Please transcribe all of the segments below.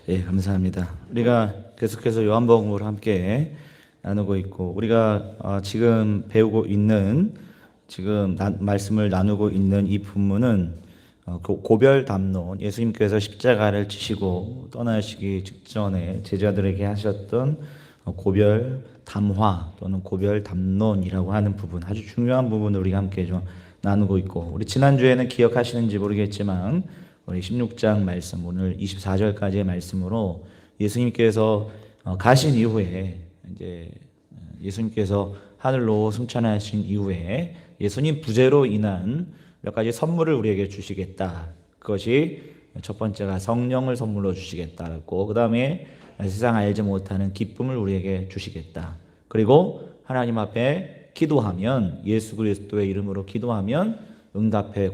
예, 감사합니다. 우리가 계속해서 요한복음을 함께 나누고 있고, 우리가 지금 배우고 있는, 말씀을 나누고 있는 이 본문은 그 고별 담론, 예수님께서 십자가를 지시고 떠나시기 직전에 제자들에게 하셨던 고별 담화 또는 고별 담론이라고 하는 부분, 아주 중요한 부분을 우리가 함께 좀 나누고 있고, 우리 지난주에는 기억하시는지 모르겠지만 우리 16장 말씀, 오늘 24절까지의 말씀으로 예수님께서 가신 이후에, 이제 예수님께서 하늘로 승천하신 이후에 예수님 부재로 인한 몇 가지 선물을 우리에게 주시겠다. 그것이 첫 번째가 성령을 선물로 주시겠다고, 그 다음에 세상 알지 못하는 기쁨을 우리에게 주시겠다. 그리고 하나님 앞에 기도하면, 예수 그리스도의 이름으로 기도하면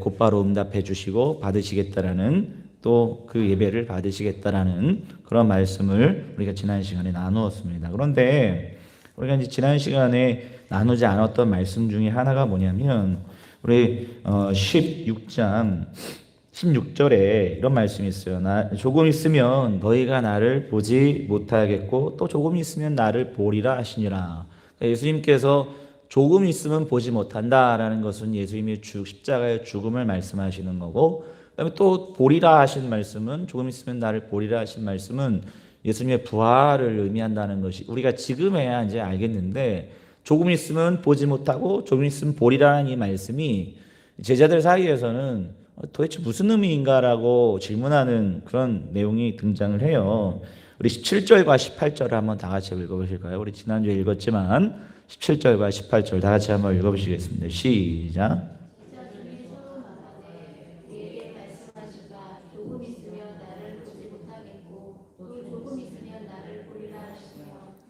곧바로 응답해 주시고 받으시겠다라는, 또 그 예배를 받으시겠다라는 그런 말씀을 우리가 지난 시간에 나누었습니다. 그런데 우리가 이제 지난 시간에 나누지 않았던 말씀 중에 하나가 뭐냐면, 우리 16장 16절에 이런 말씀이 있어요. 조금 있으면 너희가 나를 보지 못하겠고 또 조금 있으면 나를 보리라 하시니라. 예수님께서 조금 있으면 보지 못한다라는 것은 예수님의 십자가의 죽음을 말씀하시는 거고, 그다음에 또 보리라 하신 말씀은, 조금 있으면 나를 보리라 하신 말씀은 예수님의 부활을 의미한다는 것이 우리가 지금에야 이제 알겠는데, 조금 있으면 보지 못하고 조금 있으면 보리라는 이 말씀이 제자들 사이에서는 도대체 무슨 의미인가라고 질문하는 그런 내용이 등장을 해요. 우리 17절과 18절을 한번 다 같이 읽어보실까요? 우리 지난주에 읽었지만 17절과 18절 다 같이 한번 읽어보시겠습니다. 시작.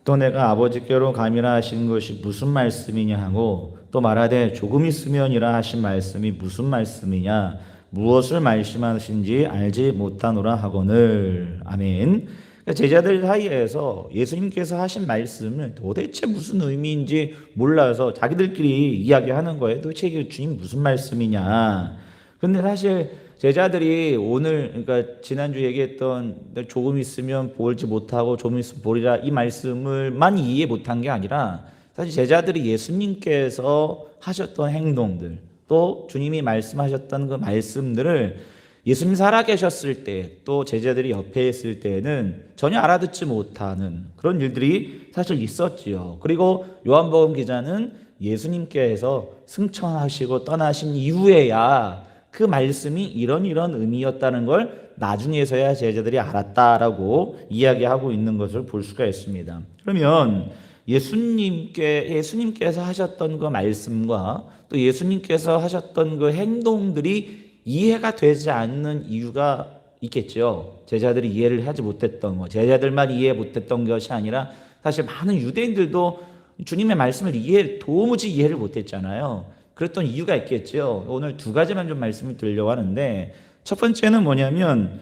또 내가 아버지께로 감이라 하신 것이 무슨 말씀이냐 하고, 또 말하되 조금 있으면이라 하신 말씀이 무슨 말씀이냐, 무엇을 말씀하신지 알지 못하노라 하거늘. 아멘. 제자들 사이에서 예수님께서 하신 말씀은 도대체 무슨 의미인지 몰라서 자기들끼리 이야기하는 거예요. 도대체 이게 주님 무슨 말씀이냐. 근데 사실 제자들이 오늘, 그러니까 지난주 얘기했던 조금 있으면 볼지 못하고 조금 있으면 보리라 이 말씀을만 이해 못한 게 아니라, 사실 제자들이 예수님께서 하셨던 행동들, 또 주님이 말씀하셨던 그 말씀들을 예수님 살아계셨을 때, 또 제자들이 옆에 있을 때에는 전혀 알아듣지 못하는 그런 일들이 사실 있었지요. 그리고 요한복음 기자는 예수님께서 승천하시고 떠나신 이후에야 그 말씀이 이런 의미였다는 걸 나중에서야 제자들이 알았다라고 이야기하고 있는 것을 볼 수가 있습니다. 그러면 예수님께서 하셨던 그 말씀과 또 예수님께서 하셨던 그 행동들이 이해가 되지 않는 이유가 있겠죠. 제자들이 이해를 하지 못했던 거, 제자들만 이해 못했던 것이 아니라 사실 많은 유대인들도 주님의 말씀을 도무지 이해를 못했잖아요. 그랬던 이유가 있겠죠. 오늘 두 가지만 좀 말씀을 드리려고 하는데, 첫 번째는 뭐냐면,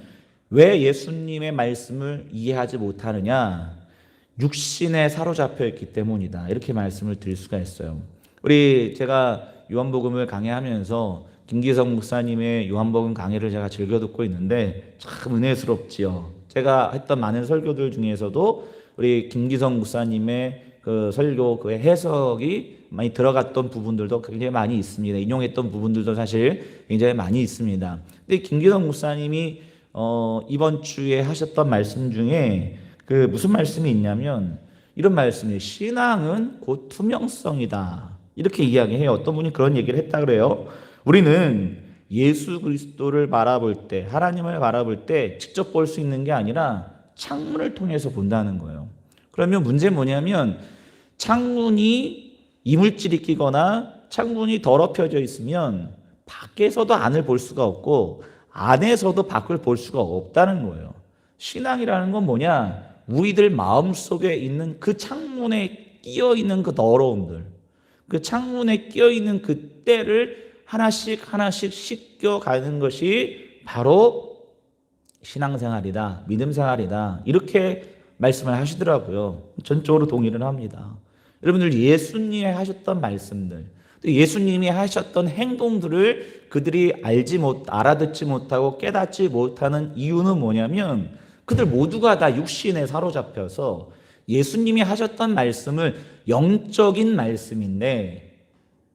왜 예수님의 말씀을 이해하지 못하느냐? 육신에 사로잡혀 있기 때문이다. 이렇게 말씀을 드릴 수가 있어요. 제가 요한복음을 강해하면서 김기성 목사님의 요한복음 강해를 제가 즐겨 듣고 있는데 참 은혜스럽지요. 제가 했던 많은 설교들 중에서도 우리 김기성 목사님의 그 설교, 그 해석이 많이 들어갔던 부분들도 굉장히 많이 있습니다. 인용했던 부분들도 사실 굉장히 많이 있습니다. 근데 김기성 목사님이 이번 주에 하셨던 말씀 중에 그 무슨 말씀이 있냐면, 이런 말씀이에요. 신앙은 곧 투명성이다. 이렇게 이야기해요. 어떤 분이 그런 얘기를 했다 그래요. 우리는 예수 그리스도를 바라볼 때, 하나님을 바라볼 때 직접 볼 수 있는 게 아니라 창문을 통해서 본다는 거예요. 그러면 문제는 뭐냐면, 창문이 이물질이 끼거나 창문이 더럽혀져 있으면 밖에서도 안을 볼 수가 없고 안에서도 밖을 볼 수가 없다는 거예요. 신앙이라는 건 뭐냐? 우리들 마음속에 있는 그 창문에 끼어 있는 그 더러움들, 그 창문에 끼어 있는 그 때를 하나씩 씻겨가는 것이 바로 신앙생활이다, 믿음생활이다, 이렇게 말씀을 하시더라고요. 전적으로 동의를 합니다. 여러분들, 예수님이 하셨던 말씀들, 또 예수님이 하셨던 행동들을 그들이 알아듣지 못하고 깨닫지 못하는 이유는 뭐냐면, 그들 모두가 다 육신에 사로잡혀서 예수님이 하셨던 말씀을 영적인 말씀인데,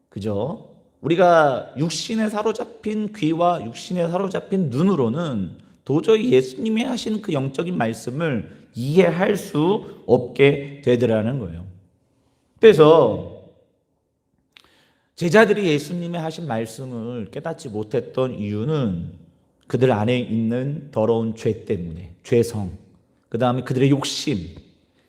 그죠? 우리가 육신에 사로잡힌 귀와 육신에 사로잡힌 눈으로는 도저히 예수님이 하신 그 영적인 말씀을 이해할 수 없게 되더라는 거예요. 그래서 제자들이 예수님이 하신 말씀을 깨닫지 못했던 이유는 그들 안에 있는 더러운 죄 때문에, 죄성, 그 다음에 그들의 욕심,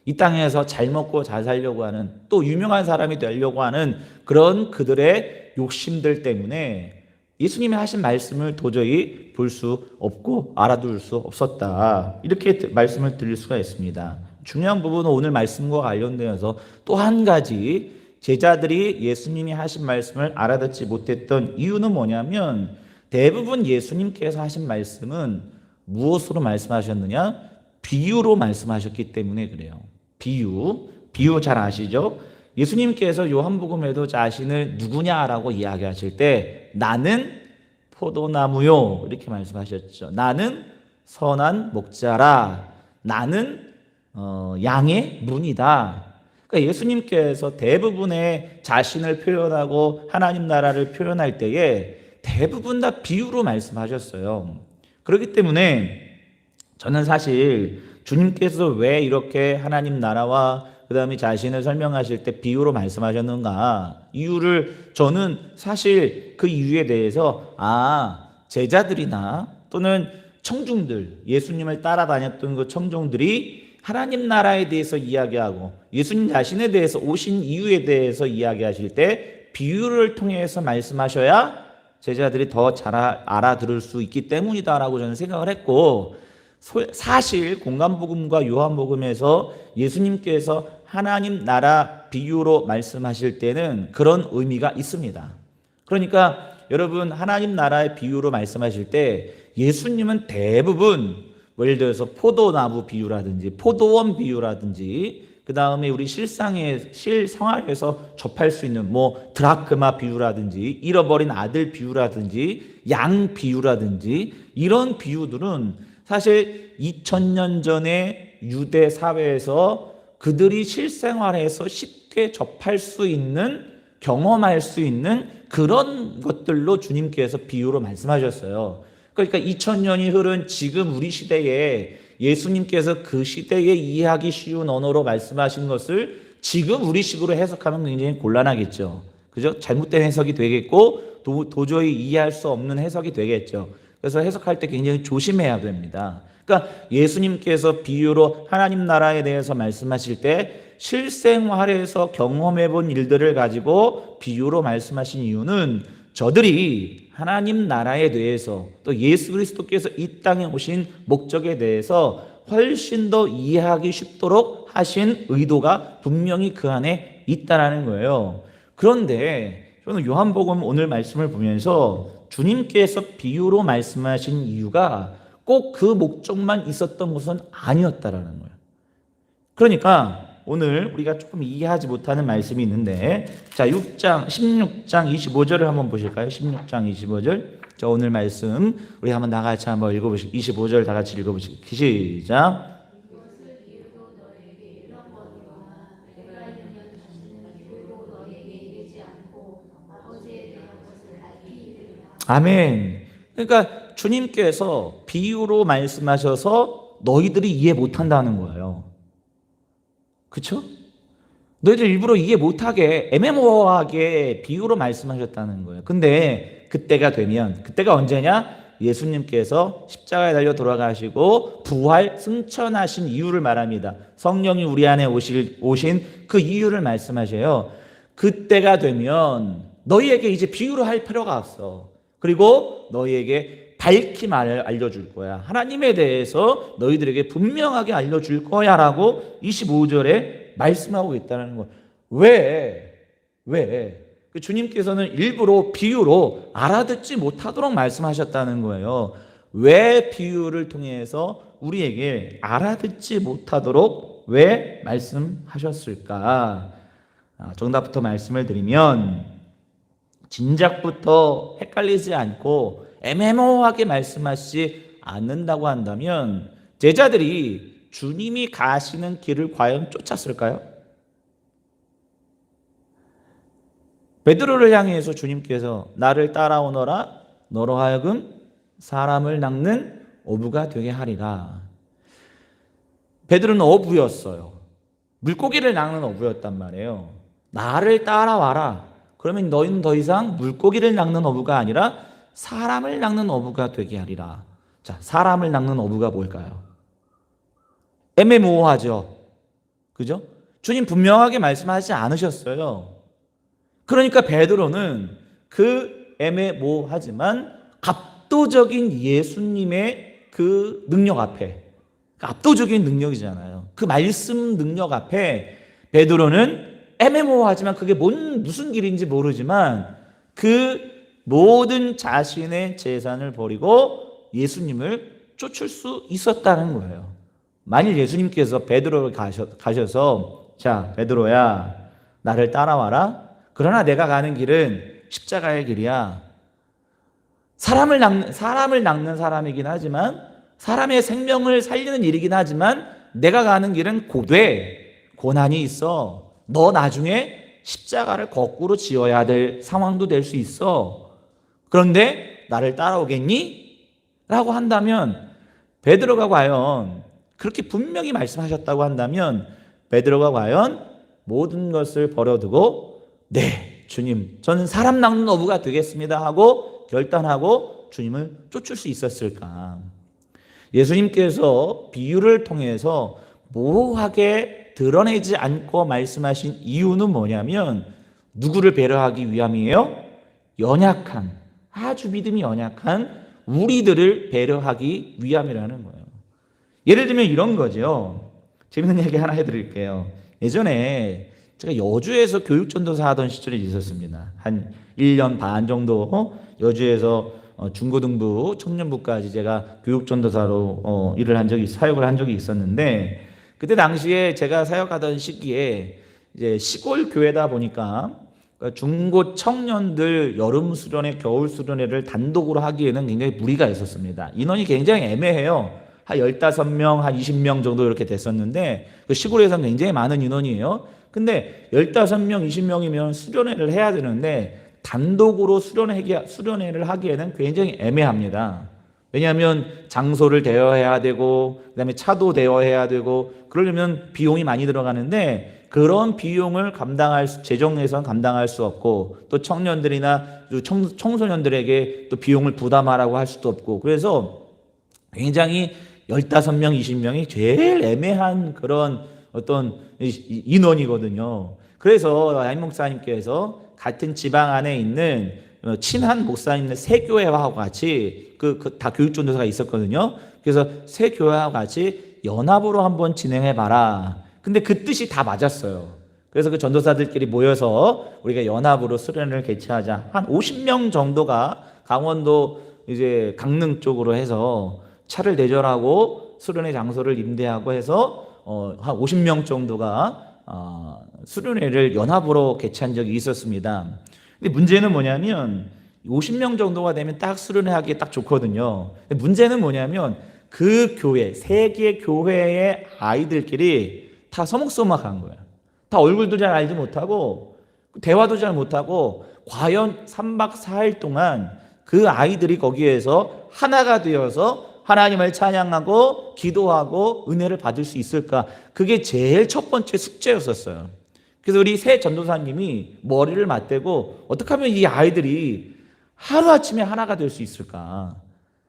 이 땅에서 잘 먹고 잘 살려고 하는, 또 유명한 사람이 되려고 하는 그런 그들의 욕심들 때문에 예수님이 하신 말씀을 도저히 볼 수 없고 알아둘 수 없었다, 이렇게 말씀을 드릴 수가 있습니다. 중요한 부분은 오늘 말씀과 관련되어서 또 한 가지, 제자들이 예수님이 하신 말씀을 알아듣지 못했던 이유는 뭐냐면, 대부분 예수님께서 하신 말씀은 무엇으로 말씀하셨느냐? 비유로 말씀하셨기 때문에 그래요. 비유 잘 아시죠? 예수님께서 요한복음에도 자신을 누구냐라고 이야기하실 때 나는 포도나무요, 이렇게 말씀하셨죠. 나는 선한 목자라, 나는 양의 문이다. 그러니까 예수님께서 대부분의 자신을 표현하고 하나님 나라를 표현할 때에 대부분 다 비유로 말씀하셨어요. 그렇기 때문에 저는 사실 주님께서 왜 이렇게 하나님 나라와 그 다음에 자신을 설명하실 때 비유로 말씀하셨는가, 이유를 저는 사실 그 이유에 대해서 제자들이나 또는 청중들, 예수님을 따라다녔던 그 청중들이 하나님 나라에 대해서 이야기하고 예수님 자신에 대해서 오신 이유에 대해서 이야기하실 때 비유를 통해서 말씀하셔야 제자들이 더 잘 알아들을 수 있기 때문이다라고 저는 생각을 했고, 사실 공간복음과 요한복음에서 예수님께서 하나님 나라 비유로 말씀하실 때는 그런 의미가 있습니다. 그러니까 여러분, 하나님 나라의 비유로 말씀하실 때 예수님은 대부분 예를 들어서 포도나무 비유라든지 포도원 비유라든지 그 다음에 우리 실생활에서 접할 수 있는 드라크마 비유라든지 잃어버린 아들 비유라든지 양 비유라든지 이런 비유들은 사실 2000년 전에 유대 사회에서 그들이 실생활에서 쉽게 접할 수 있는, 경험할 수 있는 그런 것들로 주님께서 비유로 말씀하셨어요. 그러니까 2000년이 흐른 지금 우리 시대에 예수님께서 그 시대에 이해하기 쉬운 언어로 말씀하신 것을 지금 우리식으로 해석하면 굉장히 곤란하겠죠. 그죠? 잘못된 해석이 되겠고 도저히 이해할 수 없는 해석이 되겠죠. 그래서 해석할 때 굉장히 조심해야 됩니다. 그러니까 예수님께서 비유로 하나님 나라에 대해서 말씀하실 때 실생활에서 경험해 본 일들을 가지고 비유로 말씀하신 이유는 저들이 하나님 나라에 대해서 또 예수 그리스도께서 이 땅에 오신 목적에 대해서 훨씬 더 이해하기 쉽도록 하신 의도가 분명히 그 안에 있다라는 거예요. 그런데 저는 요한복음 오늘 말씀을 보면서 주님께서 비유로 말씀하신 이유가 꼭 그 목적만 있었던 것은 아니었다라는 거예요. 그러니까 오늘 우리가 조금 이해하지 못하는 말씀이 있는데, 자, 16장 25절을 한번 보실까요? 16장 25절. 자, 오늘 말씀 우리 한번 다 같이 한번 읽어보시죠. 25절 다 같이 읽어보시죠. 시작. 아멘. 그러니까 주님께서 비유로 말씀하셔서 너희들이 이해 못한다는 거예요. 그렇죠? 너희들 일부러 이해 못하게 애매모호하게 비유로 말씀하셨다는 거예요. 근데 그때가 되면, 그때가 언제냐? 예수님께서 십자가에 달려 돌아가시고 부활 승천하신 이유를 말합니다. 성령이 우리 안에 오신 그 이유를 말씀하셔요. 그때가 되면 너희에게 이제 비유로 할 필요가 없어. 그리고 너희에게 밝히 말을 알려줄 거야. 하나님에 대해서 너희들에게 분명하게 알려줄 거야 라고 25절에 말씀하고 있다는 거예요. 왜? 주님께서는 일부러 비유로 알아듣지 못하도록 말씀하셨다는 거예요. 왜 비유를 통해서 우리에게 알아듣지 못하도록 왜 말씀하셨을까? 정답부터 말씀을 드리면, 진작부터 헷갈리지 않고 애매모호하게 말씀하시지 않는다고 한다면 제자들이 주님이 가시는 길을 과연 쫓았을까요? 베드로를 향해서 주님께서 나를 따라오너라 너로 하여금 사람을 낚는 어부가 되게 하리라. 베드로는 어부였어요. 물고기를 낚는 어부였단 말이에요. 나를 따라와라. 그러면 너희는 더 이상 물고기를 낚는 어부가 아니라 사람을 낚는 어부가 되게 하리라. 자, 사람을 낚는 어부가 뭘까요? 애매모호하죠. 그죠? 주님 분명하게 말씀하지 않으셨어요. 그러니까 베드로는 그 애매모호하지만 압도적인 예수님의 그 능력 앞에, 압도적인 능력이잖아요. 그 말씀 능력 앞에 베드로는 애매모호하지만 그게 무슨 길인지 모르지만 그 모든 자신의 재산을 버리고 예수님을 쫓을 수 있었다는 거예요. 만일 예수님께서 베드로를 가셔서 자, 베드로야, 나를 따라와라. 그러나 내가 가는 길은 십자가의 길이야. 사람을 낚는 사람이긴 하지만, 사람의 생명을 살리는 일이긴 하지만, 내가 가는 길은 고난이 있어. 너 나중에 십자가를 거꾸로 지어야 될 상황도 될 수 있어. 그런데 나를 따라오겠니? 라고 한다면 베드로가 과연 그렇게 분명히 말씀하셨다고 한다면 베드로가 과연 모든 것을 버려두고 네, 주님, 저는 사람 낚는 어부가 되겠습니다 하고 결단하고 주님을 쫓을 수 있었을까? 예수님께서 비유를 통해서 모호하게 드러내지 않고 말씀하신 이유는 뭐냐면 누구를 배려하기 위함이에요? 연약한, 아주 믿음이 연약한 우리들을 배려하기 위함이라는 거예요. 예를 들면 이런 거죠. 재밌는 얘기 하나 해드릴게요. 예전에 제가 여주에서 교육전도사 하던 시절이 있었습니다. 한 1년 반 정도 여주에서 중고등부, 청년부까지 제가 교육전도사로 사역을 한 적이 있었는데, 그때 당시에 제가 사역하던 시기에 이제 시골 교회다 보니까 중고 청년들 여름 수련회, 겨울 수련회를 단독으로 하기에는 굉장히 무리가 있었습니다. 인원이 굉장히 애매해요. 한 15명, 한 20명 정도 이렇게 됐었는데 그 시골에서는 굉장히 많은 인원이에요. 근데 15명, 20명이면 수련회를 해야 되는데 단독으로 수련회를 하기에는 굉장히 애매합니다. 왜냐하면 장소를 대여해야 되고 그다음에 차도 대여해야 되고 그러려면 비용이 많이 들어가는데 그런 비용을 재정에선 감당할 수 없고 또 청년들이나 청소년들에게 또 비용을 부담하라고 할 수도 없고 그래서 굉장히 15명, 20명이 제일 애매한 그런 어떤 인원이거든요. 그래서 담임 목사님께서 같은 지방 안에 있는 친한 목사님들 세 교회와 같이 다 교육전도사가 있었거든요. 그래서 세 교회와 같이 연합으로 한번 진행해 봐라. 근데 그 뜻이 다 맞았어요. 그래서 그 전도사들끼리 모여서 우리가 연합으로 수련회를 개최하자. 한 50명 정도가 강원도 이제 강릉 쪽으로 해서 차를 대절하고 수련회 장소를 임대하고 해서 한 50명 정도가 수련회를 연합으로 개최한 적이 있었습니다. 근데 문제는 뭐냐면 50명 정도가 되면 딱 수련회 하기에 딱 좋거든요. 근데 문제는 뭐냐면 그 교회, 세 개 교회의 아이들끼리 다 서먹서먹한 거예요. 다 얼굴도 잘 알지 못하고 대화도 잘 못하고 과연 3박 4일 동안 그 아이들이 거기에서 하나가 되어서 하나님을 찬양하고 기도하고 은혜를 받을 수 있을까? 그게 제일 첫 번째 숙제였었어요. 그래서 우리 새 전도사님이 머리를 맞대고 어떻게 하면 이 아이들이 하루아침에 하나가 될 수 있을까?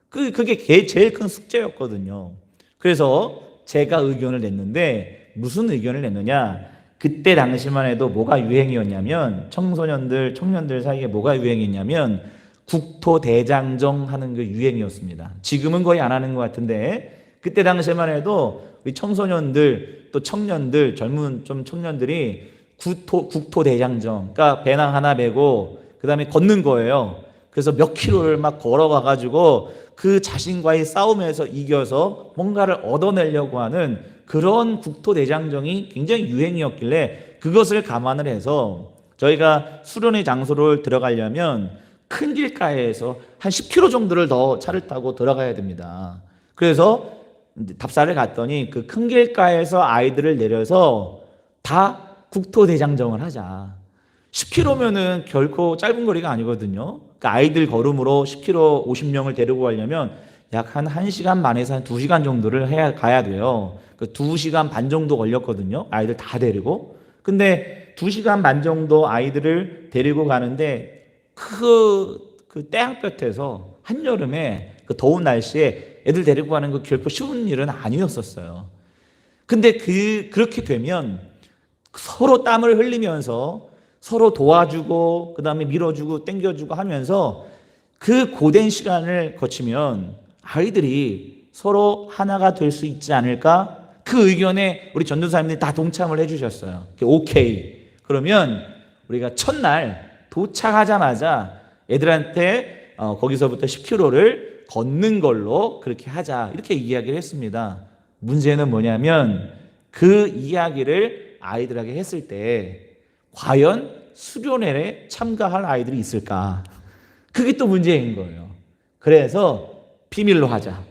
그게 제일 큰 숙제였거든요. 그래서 제가 의견을 냈는데 무슨 의견을 냈느냐? 그때 당시만 해도 뭐가 유행이었냐면 청년들 사이에 뭐가 유행이었냐면 국토대장정 하는 게 유행이었습니다. 지금은 거의 안 하는 것 같은데 그때 당시만 해도 우리 청소년들 또 청년들 젊은 좀 청년들이 국토대장정 그러니까 배낭 하나 메고 그 다음에 걷는 거예요. 그래서 몇 킬로를 막 걸어가가지고 그 자신과의 싸움에서 이겨서 뭔가를 얻어내려고 하는 그런 국토대장정이 굉장히 유행이었길래 그것을 감안을 해서 저희가 수련회 장소를 들어가려면 큰 길가에서 한 10km 정도를 더 차를 타고 들어가야 됩니다. 그래서 이제 답사를 갔더니 그 큰 길가에서 아이들을 내려서 다 국토대장정을 하자. 10km면은 결코 짧은 거리가 아니거든요. 그러니까 아이들 걸음으로 10km 50명을 데리고 가려면 약 한 1시간 반에서 한 2시간 정도를 가야 돼요. 그 2시간 반 정도 걸렸거든요. 아이들 다 데리고. 근데 2시간 반 정도 아이들을 데리고 가는데 그 태양볕에서 한여름에 그 더운 날씨에 애들 데리고 가는 거 결코 쉬운 일은 아니었었어요. 근데 그렇게 되면 서로 땀을 흘리면서 서로 도와주고 그다음에 밀어주고 당겨주고 하면서 그 고된 시간을 거치면 아이들이 서로 하나가 될 수 있지 않을까? 그 의견에 우리 전도사님들이 다 동참을 해주셨어요. 오케이. 그러면 우리가 첫날 도착하자마자 애들한테 거기서부터 10km를 걷는 걸로 그렇게 하자. 이렇게 이야기를 했습니다. 문제는 뭐냐면 그 이야기를 아이들에게 했을 때 과연 수련회에 참가할 아이들이 있을까? 그게 또 문제인 거예요. 그래서 비밀로 하자.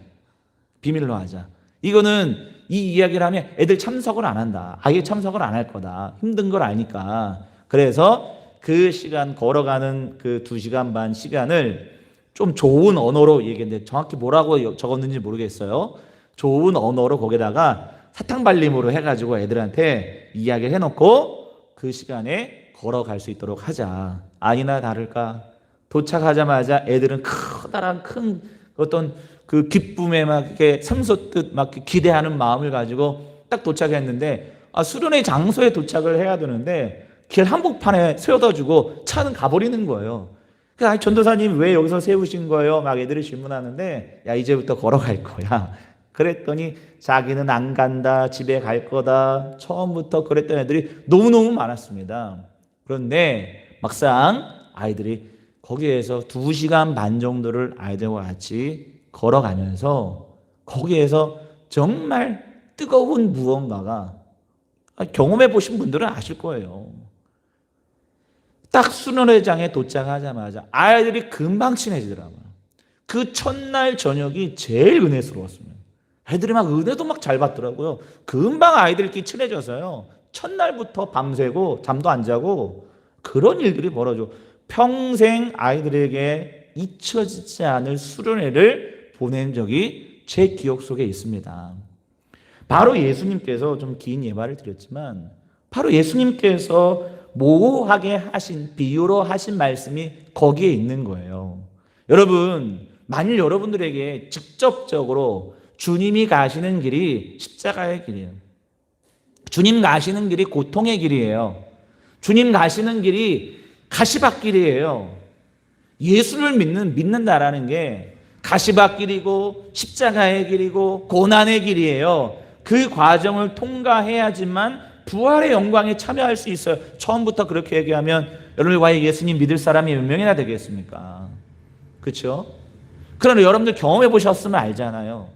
비밀로 하자. 이거는 이 이야기를 하면 애들 참석을 안 한다. 아예 참석을 안 할 거다. 힘든 걸 아니까. 그래서 그 시간 걸어가는 그 2시간 반 시간을 좀 좋은 언어로 얘기했는데 정확히 뭐라고 적었는지 모르겠어요. 좋은 언어로 거기다가 사탕발림으로 해가지고 애들한테 이야기를 해놓고 그 시간에 걸어갈 수 있도록 하자. 아니나 다를까 도착하자마자 애들은 커다란 큰 어떤 그 기쁨에 막 이렇게 샘솟듯 막 기대하는 마음을 가지고 딱 도착했는데 수련회 장소에 도착을 해야 되는데 길 한복판에 세워다 주고 차는 가버리는 거예요. 그러니까 전도사님 왜 여기서 세우신 거예요? 막 애들이 질문하는데 야 이제부터 걸어갈 거야. 그랬더니 자기는 안 간다. 집에 갈 거다. 처음부터 그랬던 애들이 너무너무 많았습니다. 그런데 막상 아이들이 거기에서 2시간 반 정도를 아이들과 같이 걸어가면서 거기에서 정말 뜨거운 무언가가 경험해 보신 분들은 아실 거예요. 딱 수련회장에 도착하자마자 아이들이 금방 친해지더라고요. 그 첫날 저녁이 제일 은혜스러웠습니다. 애들이 막 은혜도 막 잘 받더라고요. 금방 아이들끼리 친해져서요. 첫날부터 밤새고 잠도 안 자고 그런 일들이 벌어져. 평생 아이들에게 잊혀지지 않을 수련회를 보낸 적이 제 기억 속에 있습니다. 바로 예수님께서 좀 긴 예발을 드렸지만 바로 예수님께서 모호하게 하신 비유로 하신 말씀이 거기에 있는 거예요. 여러분, 만일 여러분들에게 직접적으로 주님이 가시는 길이 십자가의 길이에요. 주님 가시는 길이 고통의 길이에요. 주님 가시는 길이 가시밭길이에요. 예수를 믿는다라는 게 가시밭길이고 십자가의 길이고 고난의 길이에요. 그 과정을 통과해야지만 부활의 영광에 참여할 수 있어요. 처음부터 그렇게 얘기하면 여러분과의 예수님 믿을 사람이 몇 명이나 되겠습니까? 그렇죠? 그러나 여러분들 경험해 보셨으면 알잖아요.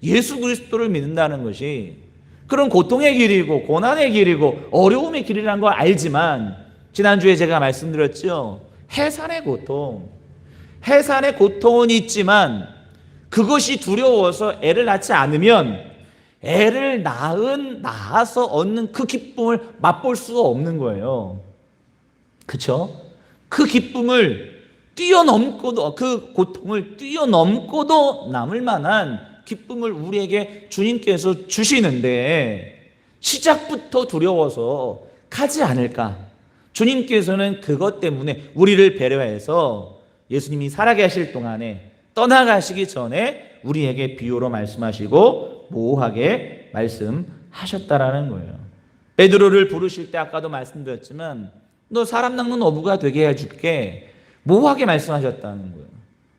예수 그리스도를 믿는다는 것이 그런 고통의 길이고 고난의 길이고 어려움의 길이라는 걸 알지만 지난주에 제가 말씀드렸죠. 해산의 고통은 있지만 그것이 두려워서 애를 낳지 않으면 애를 낳아서 얻는 그 기쁨을 맛볼 수가 없는 거예요. 그렇죠? 그 기쁨을 뛰어넘고도 그 고통을 뛰어넘고도 남을 만한 기쁨을 우리에게 주님께서 주시는데 시작부터 두려워서 가지 않을까? 주님께서는 그것 때문에 우리를 배려해서 예수님이 살아계실 동안에 떠나가시기 전에 우리에게 비유로 말씀하시고 모호하게 말씀하셨다라는 거예요. 베드로를 부르실 때 아까도 말씀드렸지만 너 사람 낚는 어부가 되게 해줄게. 모호하게 말씀하셨다는 거예요.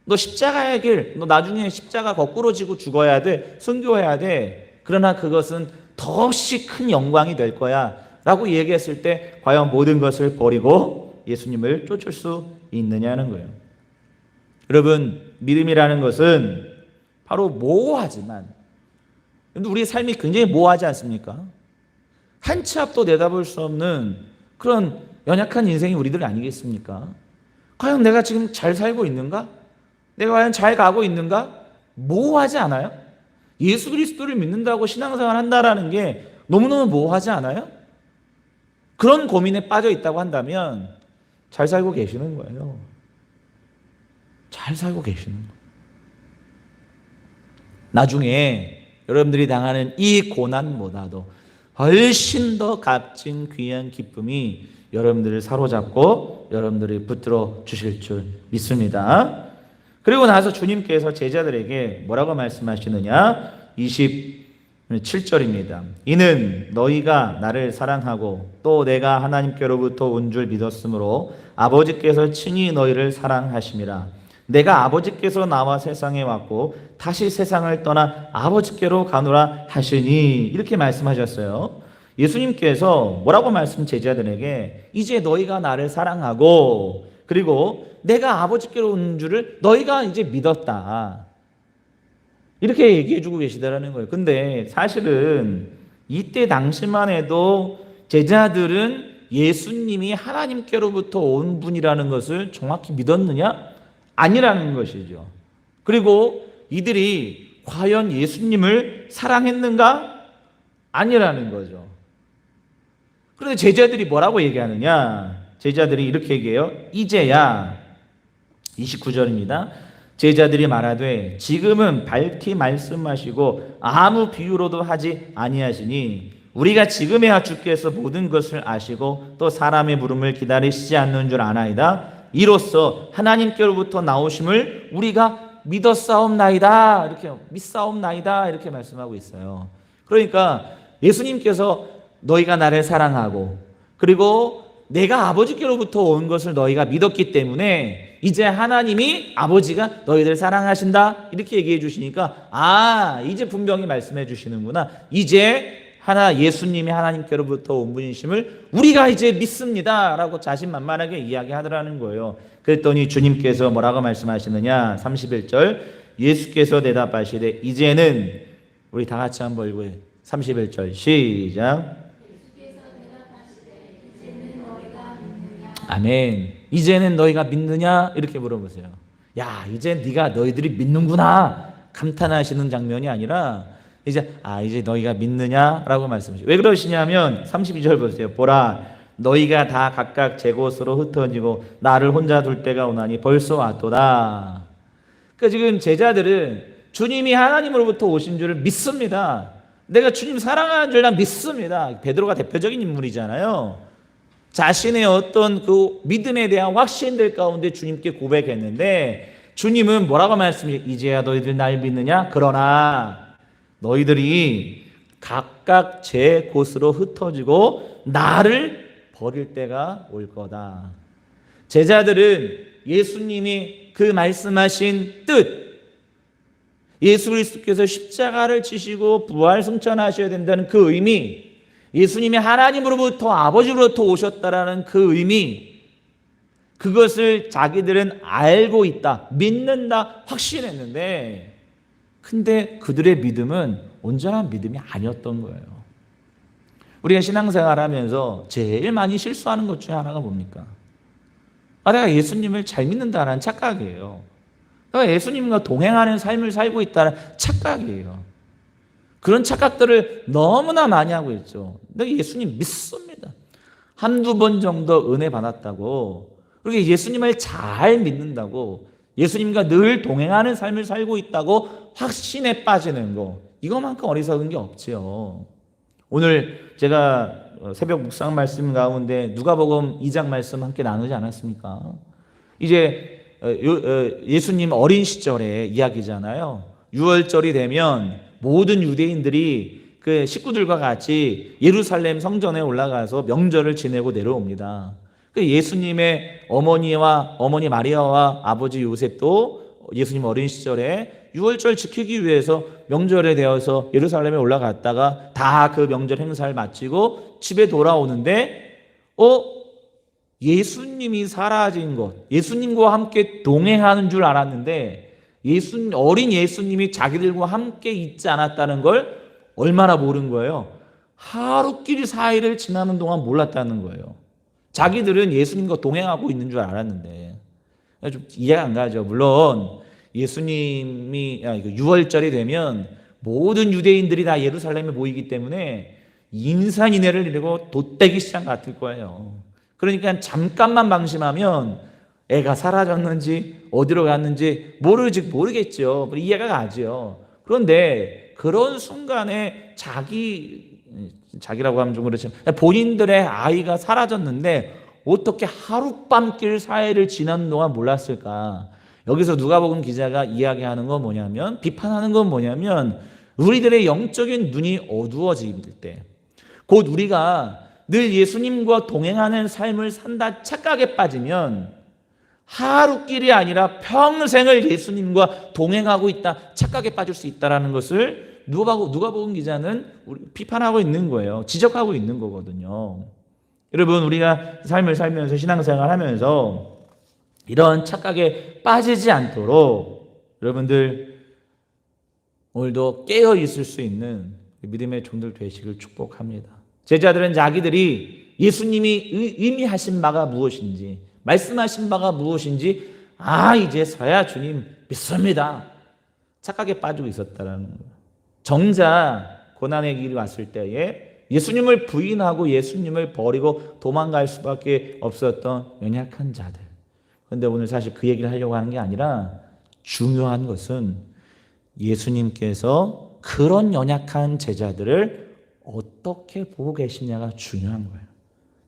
너 십자가의 길, 너 나중에 십자가 거꾸로 지고 죽어야 돼. 순교해야 돼. 그러나 그것은 더없이 큰 영광이 될 거야 라고 얘기했을 때 과연 모든 것을 버리고 예수님을 쫓을 수 있느냐는 거예요. 여러분, 믿음이라는 것은 바로 모호하지만 우리의 삶이 굉장히 모호하지 않습니까? 한 치 앞도 내다볼 수 없는 그런 연약한 인생이 우리들 아니겠습니까? 과연 내가 지금 잘 살고 있는가? 내가 과연 잘 가고 있는가? 모호하지 않아요? 예수 그리스도를 믿는다고 신앙생활 한다라는 게 너무너무 모호하지 않아요? 그런 고민에 빠져 있다고 한다면 잘 살고 계시는 거예요. 잘 살고 계시는 거예요. 나중에 여러분들이 당하는 이 고난보다도 훨씬 더 값진 귀한 기쁨이 여러분들을 사로잡고 여러분들을 붙들어 주실 줄 믿습니다. 그리고 나서 주님께서 제자들에게 뭐라고 말씀하시느냐? 27절입니다. 이는 너희가 나를 사랑하고 또 내가 하나님께로부터 온 줄 믿었으므로 아버지께서 친히 너희를 사랑하심이라. 내가 아버지께서 나와 세상에 왔고 다시 세상을 떠나 아버지께로 가노라 하시니, 이렇게 말씀하셨어요. 예수님께서 뭐라고 말씀 제자들에게 이제 너희가 나를 사랑하고 그리고 내가 아버지께로 온 줄을 너희가 이제 믿었다, 이렇게 얘기해 주고 계시다라는 거예요. 근데 사실은 이때 당시만 해도 제자들은 예수님이 하나님께로부터 온 분이라는 것을 정확히 믿었느냐? 아니라는 것이죠. 그리고 이들이 과연 예수님을 사랑했는가? 아니라는 거죠. 그런데 제자들이 뭐라고 얘기하느냐? 제자들이 이렇게 얘기해요. 이제야, 29절입니다. 제자들이 말하되 지금은 밝히 말씀하시고 아무 비유로도 하지 아니하시니 우리가 지금에야 주께서 모든 것을 아시고 또 사람의 부름을 기다리시지 않는 줄 아나이다. 이로써 하나님께로부터 나오심을 우리가 믿었사옵나이다. 이렇게 믿사옵나이다. 이렇게 말씀하고 있어요. 그러니까 예수님께서 너희가 나를 사랑하고 그리고 내가 아버지께로부터 온 것을 너희가 믿었기 때문에 이제 하나님이 아버지가 너희들 사랑하신다, 이렇게 얘기해 주시니까 이제 분명히 말씀해 주시는구나. 이제 예수님이 하나님께로부터 온 분이심을 우리가 이제 믿습니다 라고 자신만만하게 이야기하더라는 거예요. 그랬더니 주님께서 뭐라고 말씀하시느냐? 31절, 예수께서 대답하시되 이제는, 우리 다 같이 한번 읽어요. 31절 시작. 아멘. 이제는 너희가 믿느냐? 이렇게 물어보세요. 야, 이제 너희들이 믿는구나 감탄하시는 장면이 아니라 이제 너희가 믿느냐라고 말씀하시죠. 왜 그러시냐면 32절 보세요. 보라, 너희가 다 각각 제 곳으로 흩어지고 나를 혼자 둘 때가 오나니 벌써 왔도다. 그러니까 지금 제자들은 주님이 하나님으로부터 오신 줄을 믿습니다. 내가 주님 사랑하는 줄 난 믿습니다. 베드로가 대표적인 인물이잖아요. 자신의 어떤 그 믿음에 대한 확신들 가운데 주님께 고백했는데 주님은 뭐라고 말씀하시죠? 이제야 너희들 날 믿느냐? 그러나 너희들이 각각 제 곳으로 흩어지고 나를 버릴 때가 올 거다. 제자들은 예수님이 그 말씀하신 뜻, 예수 그리스도께서 십자가를 지시고 부활 승천하셔야 된다는 그 의미, 예수님이 하나님으로부터 아버지로부터 오셨다라는 그 의미, 그것을 자기들은 알고 있다, 믿는다, 확신했는데 근데 그들의 믿음은 온전한 믿음이 아니었던 거예요. 우리가 신앙생활하면서 제일 많이 실수하는 것 중에 하나가 뭡니까? 내가 예수님을 잘 믿는다는 착각이에요. 내가 예수님과 동행하는 삶을 살고 있다는 착각이에요. 그런 착각들을 너무나 많이 하고 있죠. 내가 예수님 믿습니다. 한두 번 정도 은혜 받았다고, 그리고 예수님을 잘 믿는다고, 예수님과 늘 동행하는 삶을 살고 있다고 확신에 빠지는 거, 이거만큼 어리석은 게 없지요. 오늘 제가 새벽 묵상 말씀 가운데 누가복음 2장 말씀 함께 나누지 않았습니까? 이제 예수님 어린 시절의 이야기잖아요. 6월절이 되면 모든 유대인들이 그 식구들과 같이 예루살렘 성전에 올라가서 명절을 지내고 내려옵니다. 그 예수님의 어머니 마리아와 아버지 요셉도 예수님 어린 시절에 6월절 지키기 위해서 명절에 되어서 예루살렘에 올라갔다가 다 그 명절 행사를 마치고 집에 돌아오는데 예수님이 사라진 것, 예수님과 함께 동행하는 줄 알았는데 어린 예수님이 자기들과 함께 있지 않았다는 걸 얼마나 모른 거예요? 하루길 사이를 지나는 동안 몰랐다는 거예요. 자기들은 예수님과 동행하고 있는 줄 알았는데 좀 이해가 안 가죠. 물론 예수님이 6월절이 되면 모든 유대인들이 다 예루살렘에 모이기 때문에 인산인해를 이루고 돛대기 시장 같을 거예요. 그러니까 잠깐만 방심하면 애가 사라졌는지 어디로 갔는지 모르겠죠. 이해가 가죠. 그런데 그런 순간에 자기라고 하면 좀 그렇지만 본인들의 아이가 사라졌는데 어떻게 하룻밤길 사이를 지난 동안 몰랐을까? 여기서 누가복음 기자가 이야기하는 건 뭐냐면, 비판하는 건 뭐냐면, 우리들의 영적인 눈이 어두워질 때, 곧 우리가 늘 예수님과 동행하는 삶을 산다 착각에 빠지면 하루길이 아니라 평생을 예수님과 동행하고 있다 착각에 빠질 수 있다는 것을 누가복음 기자는 비판하고 있는 거예요. 지적하고 있는 거거든요. 여러분, 우리가 삶을 살면서 신앙생활 하면서 이런 착각에 빠지지 않도록 여러분들 오늘도 깨어 있을 수 있는 믿음의 종들 되시길 축복합니다. 제자들은 자기들이 예수님이 의미하신 바가 무엇인지, 말씀하신 바가 무엇인지 이제서야 주님 믿습니다 착각에 빠지고 있었다는 거예요. 정작 고난의 길이 왔을 때에 예수님을 부인하고 예수님을 버리고 도망갈 수밖에 없었던 연약한 자들. 그런데 오늘 사실 그 얘기를 하려고 하는 게 아니라, 중요한 것은 예수님께서 그런 연약한 제자들을 어떻게 보고 계시냐가 중요한 거예요.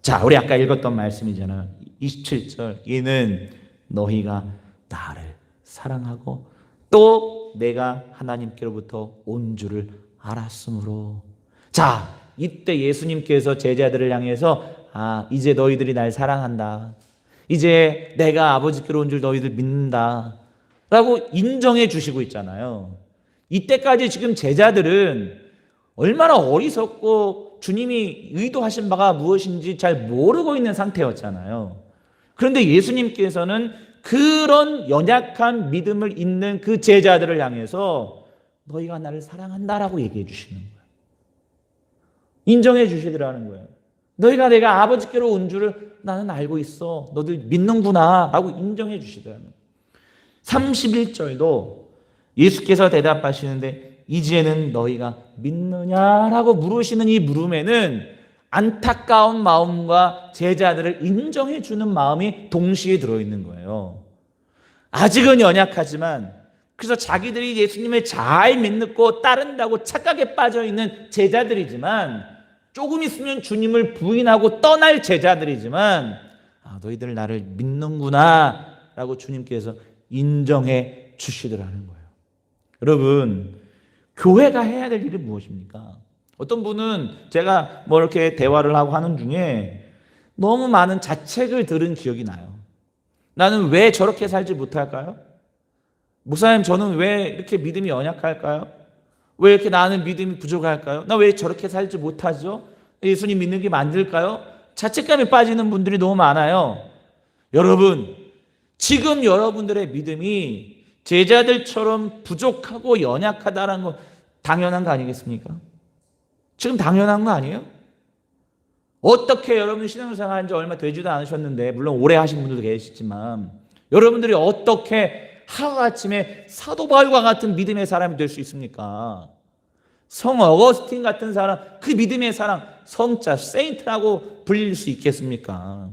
자, 우리 아까 읽었던 말씀이잖아요. 27절, 이는 너희가 나를 사랑하고 또 내가 하나님께로부터 온 줄을 알았으므로. 자, 이때 예수님께서 제자들을 향해서 이제 너희들이 날 사랑한다, 이제 내가 아버지께로 온 줄 너희들 믿는다 라고 인정해 주시고 있잖아요. 이때까지 지금 제자들은 얼마나 어리석고 주님이 의도하신 바가 무엇인지 잘 모르고 있는 상태였잖아요. 그런데 예수님께서는 그런 연약한 믿음을 잇는 그 제자들을 향해서 너희가 나를 사랑한다라고 얘기해 주시는 거예요. 인정해 주시더라는 거예요. 너희가 내가 아버지께로 온 줄을 나는 알고 있어, 너들 믿는구나 라고 인정해 주시더라는 거예요. 31절도 예수께서 대답하시는데 이제는 너희가 믿느냐라고 물으시는 이 물음에는 안타까운 마음과 제자들을 인정해 주는 마음이 동시에 들어있는 거예요. 아직은 연약하지만, 그래서 자기들이 예수님을 잘 믿고 따른다고 착각에 빠져있는 제자들이지만, 조금 있으면 주님을 부인하고 떠날 제자들이지만, 너희들 나를 믿는구나 라고 주님께서 인정해 주시더라는 거예요. 여러분, 교회가 해야 될 일이 무엇입니까? 어떤 분은 제가 이렇게 대화를 하고 하는 중에 너무 많은 자책을 들은 기억이 나요. 나는 왜 저렇게 살지 못할까요? 목사님, 저는 왜 이렇게 믿음이 연약할까요? 왜 이렇게 나는 믿음이 부족할까요? 나 왜 저렇게 살지 못하죠? 예수님 믿는 게 만들까요? 자책감에 빠지는 분들이 너무 많아요. 여러분, 지금 여러분들의 믿음이 제자들처럼 부족하고 연약하다는 건 당연한 거 아니겠습니까? 지금 당연한 거 아니에요? 어떻게 여러분이 신앙생활 한 지 얼마 되지도 않으셨는데, 물론 오래 하신 분들도 계시지만, 여러분들이 어떻게 하루아침에 사도 바울과 같은 믿음의 사람이 될 수 있습니까? 성 어거스틴 같은 사람, 그 믿음의 사람, 성자, 세인트라고 불릴 수 있겠습니까?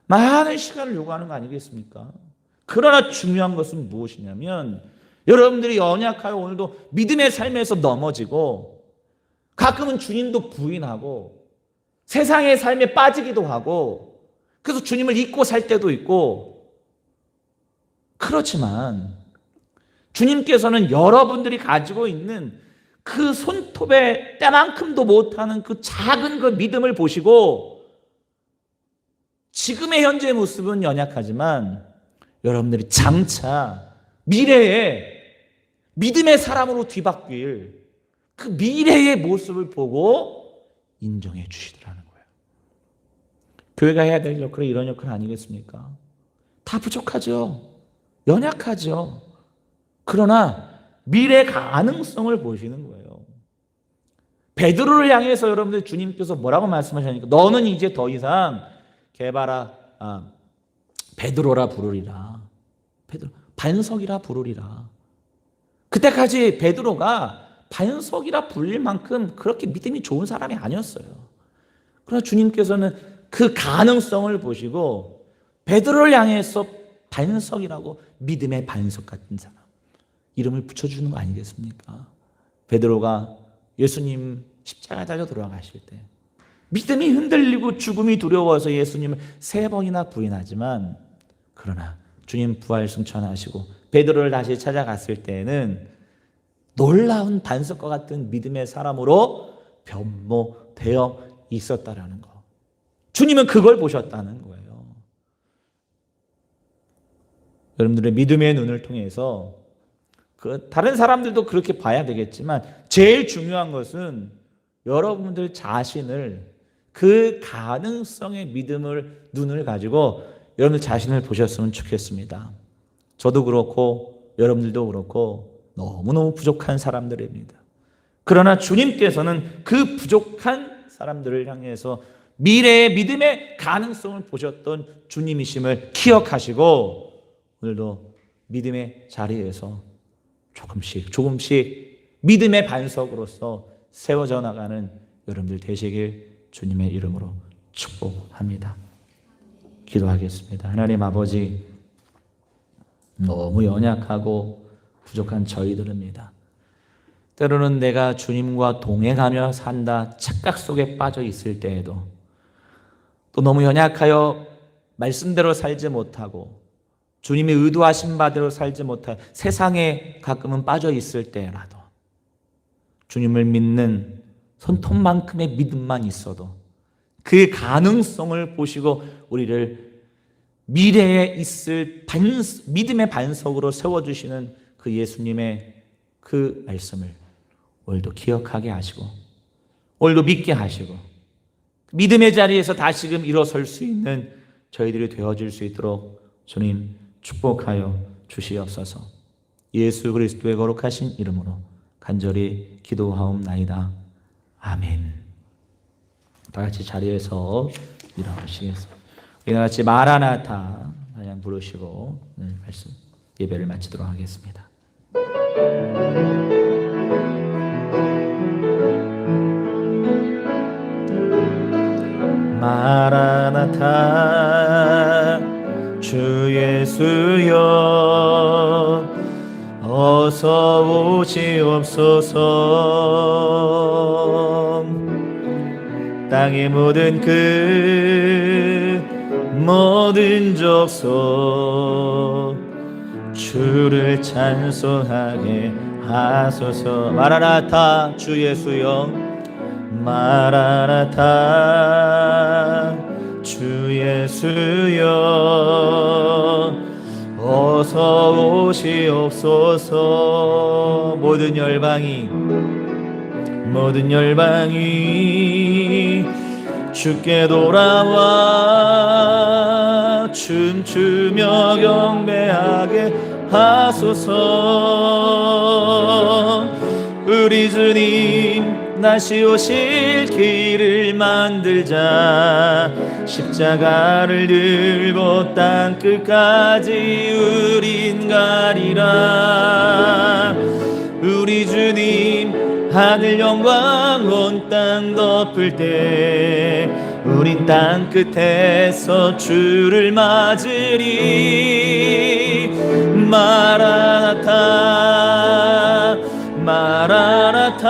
많은 시간을 요구하는 거 아니겠습니까? 그러나 중요한 것은 무엇이냐면, 여러분들이 연약하여 오늘도 믿음의 삶에서 넘어지고, 가끔은 주님도 부인하고, 세상의 삶에 빠지기도 하고, 그래서 주님을 잊고 살 때도 있고, 그렇지만 주님께서는 여러분들이 가지고 있는 그 손톱에 때만큼도 못하는 그 작은 그 믿음을 보시고, 지금의 현재의 모습은 연약하지만 여러분들이 장차 미래에 믿음의 사람으로 뒤바뀔 그 미래의 모습을 보고 인정해 주시더라는 거예요. 교회가 해야 될 역할이 이런 역할 아니겠습니까? 다 부족하죠. 연약하죠. 그러나 미래 가능성을 보시는 거예요. 베드로를 향해서 여러분들 주님께서 뭐라고 말씀하셨습니까? 너는 이제 더 이상 베드로라 부르리라. 반석이라 부르리라. 그때까지 베드로가 반석이라 불릴 만큼 그렇게 믿음이 좋은 사람이 아니었어요. 그러나 주님께서는 그 가능성을 보시고 베드로를 향해서 반석이라고, 믿음의 반석 같은 사람 이름을 붙여주는 거 아니겠습니까? 베드로가 예수님 십자가 달려 돌아가실 때 믿음이 흔들리고 죽음이 두려워서 예수님을 3번이나 부인하지만, 그러나 주님 부활 승천하시고 베드로를 다시 찾아갔을 때에는 놀라운 반석과 같은 믿음의 사람으로 변모되어 있었다라는 거. 주님은 그걸 보셨다는 거예요. 여러분들의 믿음의 눈을 통해서 다른 사람들도 그렇게 봐야 되겠지만, 제일 중요한 것은 여러분들 자신을, 그 가능성의 믿음을 눈을 가지고 여러분들 자신을 보셨으면 좋겠습니다. 저도 그렇고 여러분들도 그렇고 너무너무 부족한 사람들입니다. 그러나 주님께서는 그 부족한 사람들을 향해서 미래의 믿음의 가능성을 보셨던 주님이심을 기억하시고, 오늘도 믿음의 자리에서 조금씩 믿음의 반석으로서 세워져 나가는 여러분들 되시길 주님의 이름으로 축복합니다. 기도하겠습니다. 하나님 아버지, 너무 연약하고 부족한 저희들입니다. 때로는 내가 주님과 동행하며 산다 착각 속에 빠져 있을 때에도, 또 너무 연약하여 말씀대로 살지 못하고 주님이 의도하신 바대로 살지 못해 세상에 가끔은 빠져 있을 때라도 주님을 믿는 손톱만큼의 믿음만 있어도 그 가능성을 보시고 우리를 미래에 있을 믿음의 반석으로 세워주시는 그 예수님의 그 말씀을 오늘도 기억하게 하시고, 오늘도 믿게 하시고, 믿음의 자리에서 다시금 일어설 수 있는 저희들이 되어질 수 있도록 주님 축복하여 주시옵소서. 예수 그리스도의 거룩하신 이름으로 간절히 기도하옵나이다. 아멘. 다 같이 자리에서 일어나시겠습니다. 이와 같이 마라나타 찬양 부르시고 말씀 예배를 마치도록 하겠습니다. 마라나타 주 예수여 어서 오시옵소서. 땅의 모든 족속 주를 찬송하게 하소서. 마라나타 주 예수여 마라나타 주 예수여 어서 오시옵소서. 모든 열방이 주께 돌아와 춤추며 경배하게 하소서. 우리 주님 다시 오실 길을 만들자. 십자가를 들고 땅끝까지 우린 가리라. 우리 주님 하늘 영광 온 땅 덮을 때 우린 땅끝에서 주를 맞으리. 마라나타 마라나타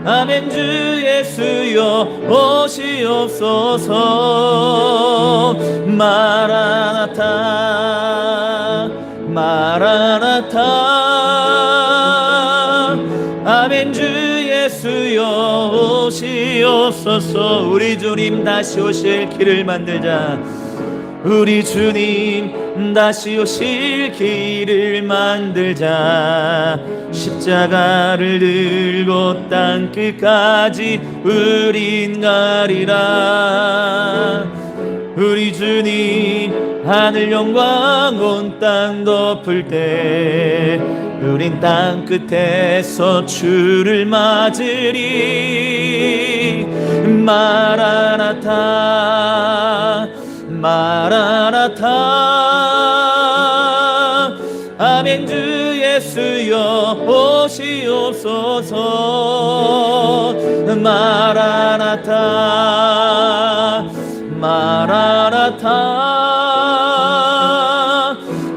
아멘. 주 예수여 오시옵소서. 마라나타 마라나타 아멘. 주 예수여 오시옵소서. 우리 주님 다시 오실 길을 만들자. 우리 주님 다시 오실 길을 만들자. 십자가를 들고 땅끝까지 우린 가리라. 우리 주님 하늘 영광 온 땅 덮을 때 우린 땅끝에서 주를 맞으리. 마라나타 마라나타 아멘. 주 예수여 주옵소서. 마라나타 마라나타.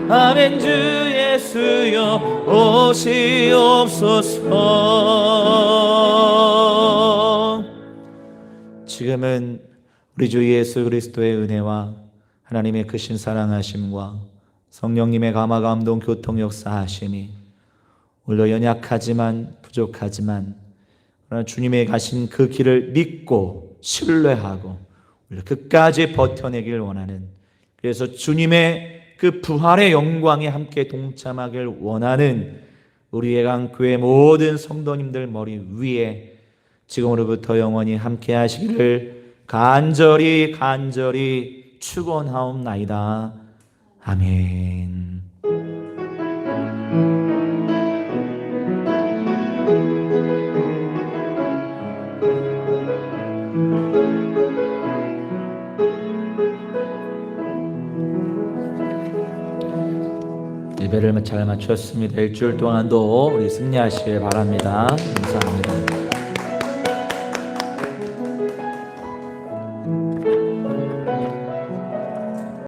아멘. 주 예수여 오시옵소서. 지금은 우리 주 예수 그리스도의 은혜와 하나님의 크신 사랑하심과 성령님의 감화 감동 교통 역사하심이 오늘도 연약하지만 부족하지만 그러나 주님의 가신 그 길을 믿고 신뢰하고 우리 끝까지 버텨내길 원하는, 그래서 주님의 그 부활의 영광에 함께 동참하길 원하는 우리 예강교회 모든 성도님들 머리 위에 지금으로부터 영원히 함께 하시기를 간절히 축원하옵나이다. 아멘. 예배를 잘 마쳤습니다. 일주일 동안도 우리 승리하시길 바랍니다. 감사합니다.